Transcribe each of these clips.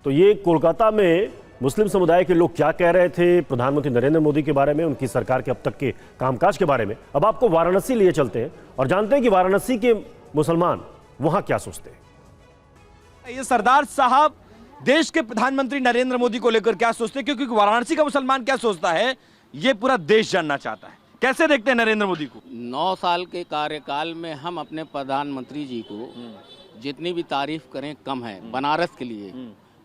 तो ये कोलकाता में मुस्लिम समुदाय के लोग क्या कह रहे थे प्रधानमंत्री नरेंद्र मोदी के बारे में, उनकी सरकार के अब तक के कामकाज के बारे में। अब आपको वाराणसी लिए चलते हैं और जानते हैं कि वाराणसी के मुसलमान वहां क्या सोचते हैं। ये सरदार साहब देश के प्रधानमंत्री नरेंद्र मोदी को लेकर क्या सोचते हैं, क्योंकि वाराणसी का मुसलमान क्या सोचता है ये पूरा देश जानना चाहता है। कैसे देखते हैं नरेंद्र मोदी को? 9 साल के कार्यकाल में हम अपने प्रधानमंत्री जी को जितनी भी तारीफ करें कम है। बनारस के लिए,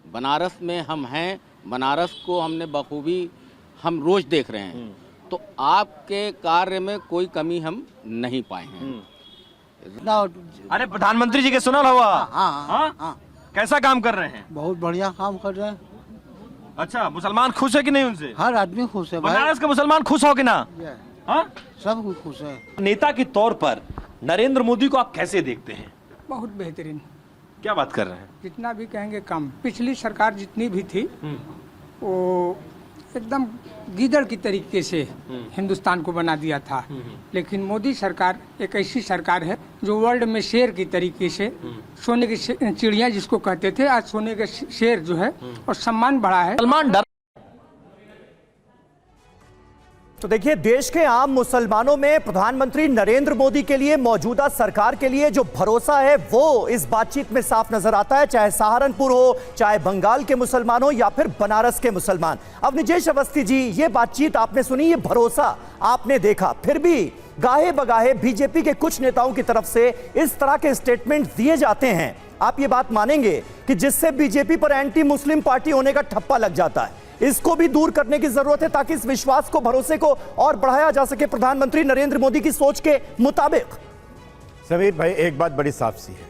बनारस में हम हैं, बनारस को हमने बखूबी हम रोज देख रहे हैं, तो आपके कार्य में कोई कमी हम नहीं पाए हैं। अरे प्रधानमंत्री जी के सुना हुआ। हाँ। कैसा काम कर रहे हैं? बहुत बढ़िया काम कर रहे हैं। अच्छा, मुसलमान खुश है कि नहीं उनसे? हर आदमी खुश है भाई। बनारस के मुसलमान खुश हो कि ना? हाँ, सब कुछ खुश है। नेता के तौर पर नरेंद्र मोदी को आप कैसे देखते हैं? बहुत बेहतरीन। क्या बात कर रहे हैं? जितना भी कहेंगे कम। पिछली सरकार जितनी भी थी वो एकदम गीदड़ की तरीके से हिंदुस्तान को बना दिया था, लेकिन मोदी सरकार एक ऐसी सरकार है जो वर्ल्ड में शेर की तरीके से, सोने की चिड़िया जिसको कहते थे, आज सोने के शेर जो है और सम्मान बढ़ा है। सलमान डर तो देखिए, देश के आम मुसलमानों में प्रधानमंत्री नरेंद्र मोदी के लिए, मौजूदा सरकार के लिए जो भरोसा है वो इस बातचीत में साफ नजर आता है, चाहे सहारनपुर हो, चाहे बंगाल के मुसलमान हो या फिर बनारस के मुसलमान। अब निजेश अवस्थी जी, ये बातचीत आपने सुनी, ये भरोसा आपने देखा, फिर भी गाहे बगाहे बीजेपी के कुछ नेताओं की तरफ से इस तरह के स्टेटमेंट दिए जाते हैं। आप ये बात मानेंगे कि जिससे बीजेपी पर एंटी मुस्लिम पार्टी होने का ठप्पा लग जाता है। इसको भी दूर करने की जरूरत है ताकि इस विश्वास को, भरोसे को और बढ़ाया जा सके प्रधानमंत्री नरेंद्र मोदी की सोच के मुताबिक। समीर भाई, एक बात बड़ी साफ सी है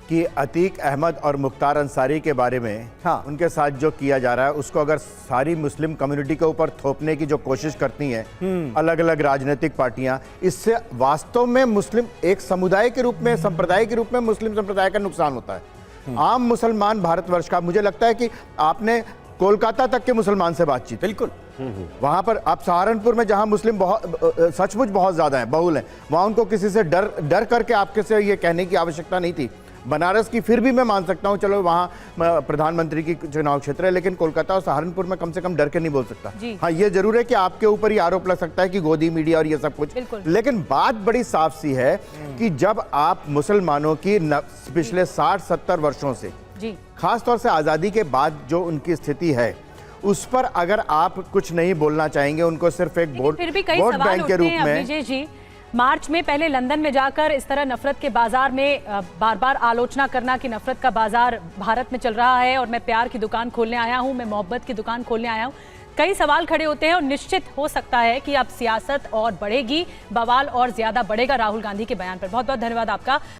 कि अतीक अहमद और मुख्तार अंसारी के बारे में उनके साथ जो किया जा रहा है उसको अगर सारी मुस्लिम कम्युनिटी के ऊपर थोपने की जो कोशिश करती हैं अलग अलग राजनीतिक पार्टियां, इससे वास्तव में मुस्लिम एक समुदाय के रूप में, संप्रदाय के रूप में मुस्लिम संप्रदाय का नुकसान होता है। आम मुसलमान भारतवर्ष का, मुझे लगता है कि आपने कोलकाता तक के मुसलमान से बातचीत, बिल्कुल वहां पर आप सहारनपुर में जहां मुस्लिम सचमुच बहुत ज्यादा हैं, बहुल हैं, वहां उनको किसी से डर करके आपके से ये कहने की आवश्यकता नहीं थी। बनारस की फिर भी मैं मान सकता हूं, चलो वहां प्रधानमंत्री की चुनाव क्षेत्र है, लेकिन कोलकाता और सहारनपुर में कम से कम डर के नहीं बोल सकता। हाँ, ये जरूर है कि आपके ऊपर ही आरोप लग सकता है कि गोदी मीडिया और ये सब कुछ, लेकिन बात बड़ी साफ सी है कि जब आप मुसलमानों की पिछले 60-70 वर्षों से, खासतौर से आज़ादी के बाद जो उनकी स्थिति है, उस पर अगर आप कुछ नहीं बोलना चाहेंगे, उनको सिर्फ एक वोट बैंक के रूप में। मार्च में पहले लंदन में जाकर इस तरह नफरत के बाजार में बार बार आलोचना करना कि नफरत का बाजार भारत में चल रहा है और मैं प्यार की दुकान खोलने आया हूं, मैं मोहब्बत की दुकान खोलने आया हूं, कई सवाल खड़े होते हैं और निश्चित हो सकता है कि अब सियासत और बढ़ेगी, बवाल और ज्यादा बढ़ेगा राहुल गांधी के बयान पर। बहुत बहुत धन्यवाद आपका।